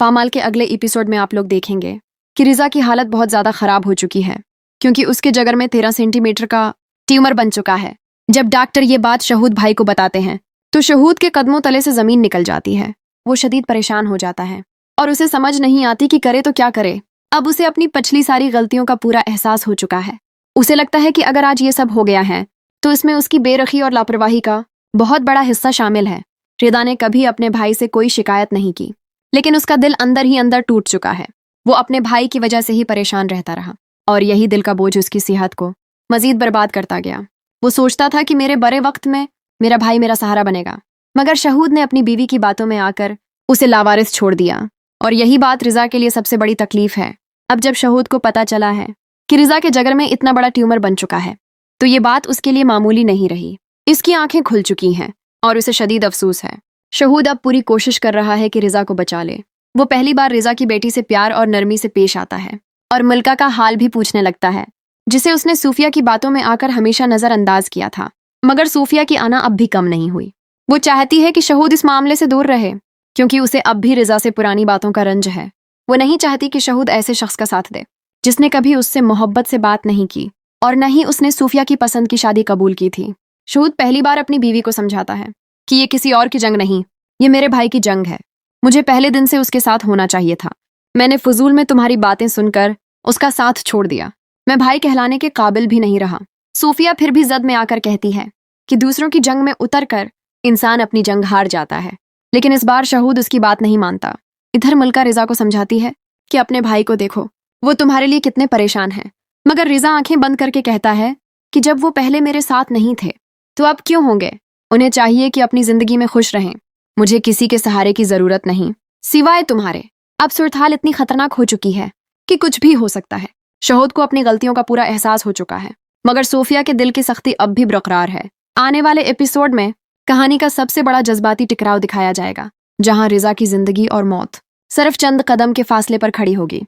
पामाल के अगले एपिसोड में आप लोग देखेंगे कि रिजा की हालत बहुत ज्यादा खराब हो चुकी है क्योंकि उसके जगर में 13 सेंटीमीटर का ट्यूमर बन चुका है। जब डॉक्टर ये बात शहूद भाई को बताते हैं तो शहूद के कदमों तले से जमीन निकल जाती है। वो शदीद परेशान हो जाता है और उसे समझ नहीं आती कि करे तो क्या करे। अब उसे अपनी पिछली सारी गलतियों का पूरा एहसास हो चुका है। उसे लगता है कि अगर आज ये सब हो गया है तो इसमें उसकी बेरखी और लापरवाही का बहुत बड़ा हिस्सा शामिल है। रिदा ने कभी अपने भाई से कोई शिकायत नहीं की, लेकिन उसका दिल अंदर ही अंदर टूट चुका है। वो अपने भाई की वजह से ही परेशान रहता रहा और यही दिल का बोझ उसकी सेहत को मजीद बर्बाद करता गया। वो सोचता था कि मेरे बड़े वक्त में मेरा भाई मेरा सहारा बनेगा, मगर शहूद ने अपनी बीवी की बातों में आकर उसे लावारिस छोड़ दिया। और यही बात रिजा के लिए सबसे बड़ी तकलीफ है। अब जब शहूद को पता चला है कि रिजा के जगर में इतना बड़ा ट्यूमर बन चुका है तो ये बात उसके लिए मामूली नहीं रही। इसकी आंखें खुल चुकी हैं और उसे शदीद अफसोस है। शहूद अब पूरी कोशिश कर रहा है कि रिजा को बचा ले। वो पहली बार रिजा की बेटी से प्यार और नरमी से पेश आता है और मुल्का का हाल भी पूछने लगता है, जिसे उसने सूफिया की बातों में आकर हमेशा नजरअंदाज किया था। मगर सूफिया की आना अब भी कम नहीं हुई। वो चाहती है कि शहूद इस मामले से दूर रहे क्योंकि उसे अब भी रिजा से पुरानी बातों का रंज है। वो नहीं चाहती कि शहूद ऐसे शख्स का साथ दे जिसने कभी उससे मोहब्बत से बात नहीं की और न ही उसने सूफिया की पसंद की शादी कबूल की थी। शहूद पहली बार अपनी बीवी को समझाता है कि ये किसी और की जंग नहीं, ये मेरे भाई की जंग है। मुझे पहले दिन से उसके साथ होना चाहिए था। मैंने फजूल में तुम्हारी बातें सुनकर उसका साथ छोड़ दिया। मैं भाई कहलाने के काबिल भी नहीं रहा। सूफिया फिर भी जद में आकर कहती है कि दूसरों की जंग में उतर कर इंसान अपनी जंग हार जाता है, लेकिन इस बार शहूद उसकी बात नहीं मानता। इधर मुल्का रिजा को समझाती है कि अपने भाई को देखो, वो तुम्हारे लिए कितने परेशान है। मगर रिजा आंखें बंद करके कहता है कि जब वो पहले मेरे साथ नहीं थे तो अब क्यों होंगे। उन्हें चाहिए कि अपनी जिंदगी में खुश रहें। मुझे किसी के सहारे की जरूरत नहीं सिवाय तुम्हारे। अब सूरत इतनी खतरनाक हो चुकी है कि कुछ भी हो सकता है। शहूद को अपनी गलतियों का पूरा एहसास हो चुका है, मगर सोफिया के दिल की सख्ती अब भी बरकरार है। आने वाले एपिसोड में कहानी का सबसे बड़ा जज्बाती टकराव दिखाया जाएगा, जहां रिजा की जिंदगी और मौत सिर्फ चंद कदम के फासले पर खड़ी होगी।